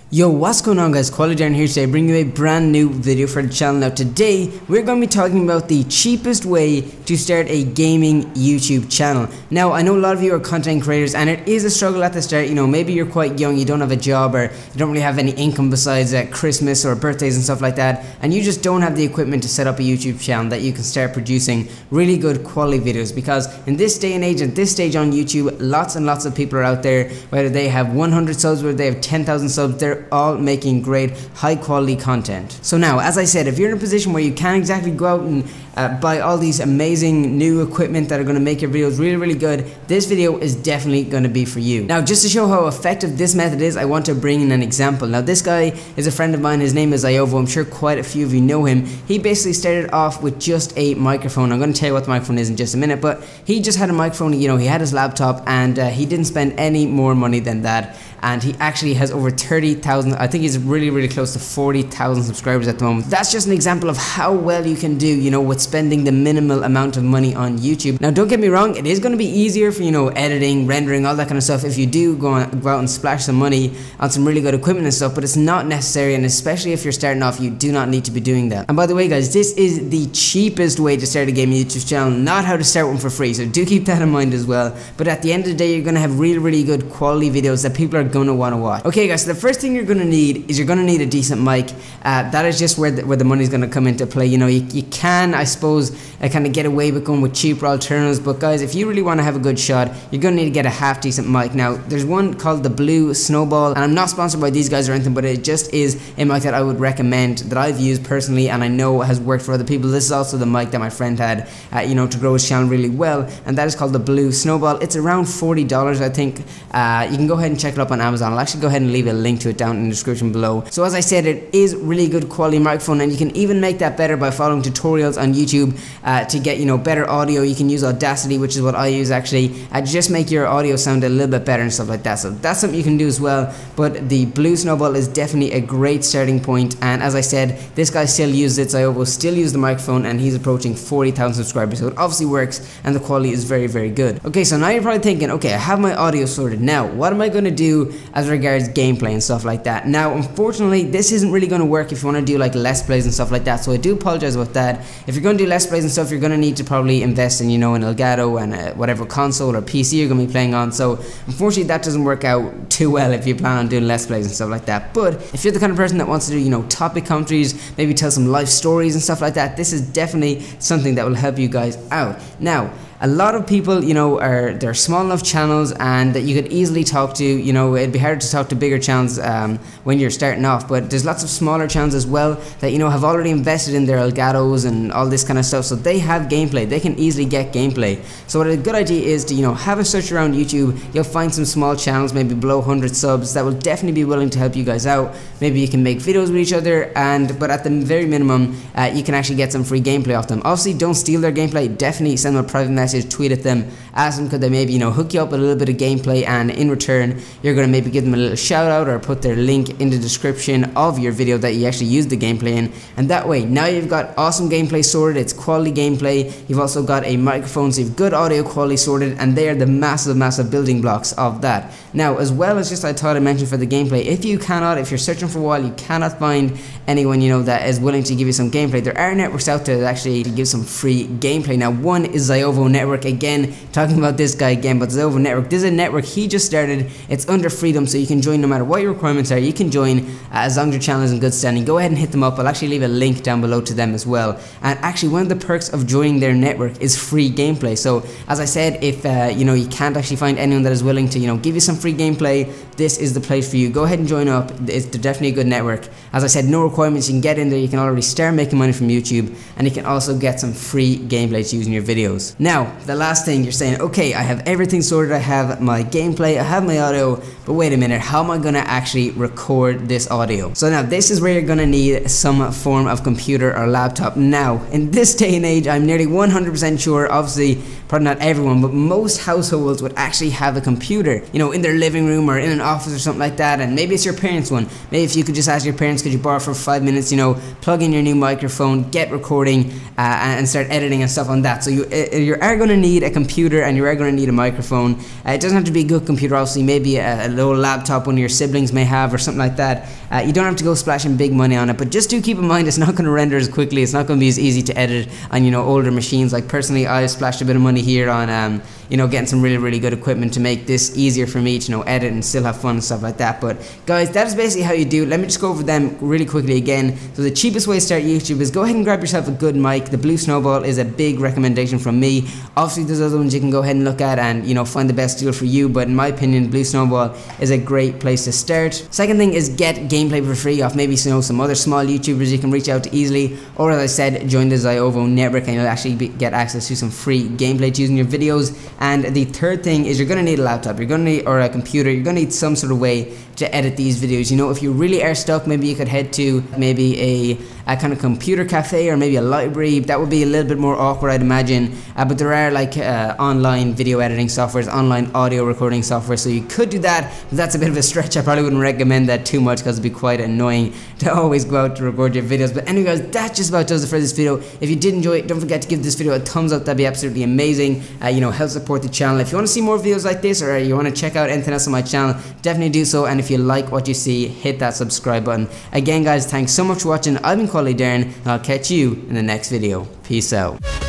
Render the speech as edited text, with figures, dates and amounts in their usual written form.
Yo, what's going on guys, QualityDarren here today, bringing you a brand new video for the channel. Now today, we're going to be talking about the cheapest way to start a gaming YouTube channel. Now, I know a lot of you are content creators and it is a struggle at the start. You know, maybe you're quite young, you don't have a job, or you don't really have any income besides Christmas or birthdays and stuff like that, and you just don't have the equipment to set up a YouTube channel that you can start producing really good quality videos. Because in this day and age, at this stage on YouTube, lots and lots of people are out there, whether they have 100 subs, whether they have 10,000 subs, they're all making great high quality content. So now, as I said, if you're in a position where you can't exactly go out and buy all these amazing new equipment that are going to make your videos really good, this video is definitely going to be for you. Now, just to show how effective this method is, I want to bring in an example. Now, this guy is a friend of mine. His name is Iovo. I'm sure quite a few of you know him. He basically started off with just a microphone. I'm going to tell you what the microphone is in just a minute, but he just had a microphone. You know, he had his laptop and he didn't spend any more money than that. And he actually has over 30,000, I think he's really close to 40,000 subscribers at the moment. That's just an example of how well you can do, you know, with spending the minimal amount of money on YouTube. Now, don't get me wrong, it is going to be easier for, you know, editing, rendering, all that kind of stuff if you do go out and splash some money on some really good equipment and stuff, but it's not necessary, and especially if you're starting off, you do not need to be doing that. And by the way guys, this is the cheapest way to start a gaming YouTube channel, not how to start one for free, so do keep that in mind as well. But at the end of the day, you're going to have really good quality videos that people are going to want to watch. Okay guys, so the first thing you're going to need is you're going to need a decent mic. That is just where the money's going to come into play. You know, you can, I suppose, kind of get away with going with cheaper alternatives, but guys, if you really want to have a good shot, you're going to need to get a half decent mic. Now, there's one called the Blue Snowball, and I'm not sponsored by these guys or anything, but it just is a mic that I would recommend, that I've used personally and I know has worked for other people. This is also the mic that my friend had, you know, to grow his channel really well, and that is called the Blue Snowball. It's around $40, I think. You can go ahead and check it up on Amazon. I'll actually go ahead and leave a link to it down in the description below. So as I said, it is really good quality microphone, and you can even make that better by following tutorials on YouTube to get, you know, better audio. You can use Audacity, which is what I use actually, to just make your audio sound a little bit better and stuff like that. So that's something you can do as well. But the Blue Snowball is definitely a great starting point, and as I said, this guy still uses it. So I will still use the microphone, and he's approaching 40,000 subscribers, so it obviously works and the quality is very good. Okay, so now you're probably thinking, okay, I have my audio sorted. Now what am I going to do as regards gameplay and stuff like that? Now, unfortunately, this isn't really going to work if you want to do like let's plays and stuff like that, so I do apologize about that. If you're going to do let's plays and stuff, you're going to need to probably invest in, you know, an Elgato and whatever console or PC you're going to be playing on. So unfortunately, that doesn't work out too well if you plan on doing let's plays and stuff like that. But if you're the kind of person that wants to do, you know, topic commentaries, maybe tell some life stories and stuff like that, this is definitely something that will help you guys out. Now, a lot of people, you know, they're small enough channels and that you could easily talk to. You know, it'd be hard to talk to bigger channels when you're starting off, but there's lots of smaller channels as well that, you know, have already invested in their Elgatos and all this kind of stuff, so they have gameplay. They can easily get gameplay. So what a good idea is to, you know, have a search around YouTube. You'll find some small channels, maybe below 100 subs, that will definitely be willing to help you guys out. Maybe you can make videos with each other, but at the very minimum, you can actually get some free gameplay off them. Obviously, don't steal their gameplay. Definitely send them a private message, tweet at them, ask them could they maybe, you know, hook you up with a little bit of gameplay, and in return you're going to maybe give them a little shout out or put their link in the description of your video that you actually used the gameplay in, and that way now you've got awesome gameplay sorted. It's quality gameplay. You've also got a microphone, so you've good audio quality sorted, and they are the massive building blocks of that. Now, as well as just I thought I mentioned for the gameplay, if you're searching for a while, you cannot find anyone, you know, that is willing to give you some gameplay, there are networks out there that actually give some free gameplay. Now, one is Iovo Network. Again, talking about this guy again, but Iovo Network, this is a network he just started. It's under freedom, so you can join no matter what your requirements are. You can join as long as your channel is in good standing. Go ahead and hit them up. I'll actually leave a link down below to them as well. And actually, one of the perks of joining their network is free gameplay. So as I said, if you know, you can't actually find anyone that is willing to, you know, give you some free gameplay, this is the place for you. Go ahead and join up. It's definitely a good network. As I said, no requirements. You can get in there. You can already start making money from YouTube, and you can also get some free gameplay to use in your videos. Now, the last thing, you're saying, okay, I have everything sorted. I have my gameplay, I have my audio, but wait a minute, how am I gonna actually record this audio? So now this is where you're gonna need some form of computer or laptop. Now, in this day and age, I'm nearly 100% sure, obviously probably not everyone, but most households would actually have a computer, you know, in their living room or in an office or something like that. And maybe it's your parents' one. Maybe if you could just ask your parents, could you borrow for 5 minutes, you know, plug in your new microphone, get recording, and start editing and stuff on that. So you are going to need a computer, and you are going to need a microphone. It doesn't have to be a good computer, obviously. Maybe a little laptop one of your siblings may have or something like that. You don't have to go splashing big money on it, but just do keep in mind it's not going to render as quickly. It's not going to be as easy to edit on, you know, older machines. Like personally, I splashed a bit of money here on you know, getting some really good equipment to make this easier for me to, you know, edit and still have fun and stuff like that. But guys, that is basically how you do it. Let me just go over them really quickly again. So the cheapest way to start YouTube is go ahead and grab yourself a good mic. The Blue Snowball is a big recommendation from me. Obviously there's other ones you can go ahead and look at and, you know, find the best deal for you, but in my opinion, Blue Snowball is a great place to start. Second thing is get gameplay for free off maybe, you know, some other small YouTubers you can reach out to easily, or as I said, join the Ziovo network and you'll actually get access to some free gameplay to use in your videos. And the third thing is you're going to need a laptop, you're going to need, or a computer, you're going to need some sort of way to edit these videos. You know, if you really are stuck, maybe you could head to maybe a kind of computer cafe or maybe a library. That would be a little bit more awkward, I'd imagine, but there are like online video editing softwares, online audio recording software, so you could do that, but that's a bit of a stretch. I probably wouldn't recommend that too much because it'd be quite annoying to always go out to record your videos. But anyway guys, that just about does it for this video. If you did enjoy it, don't forget to give this video a thumbs up. That'd be absolutely amazing. You know, help support the channel. If you want to see more videos like this, or you want to check out anything else on my channel, definitely do so. And if you like what you see, hit that subscribe button. Again guys, thanks so much for watching. I've been QualityDarren, and I'll catch you in the next video. Peace out.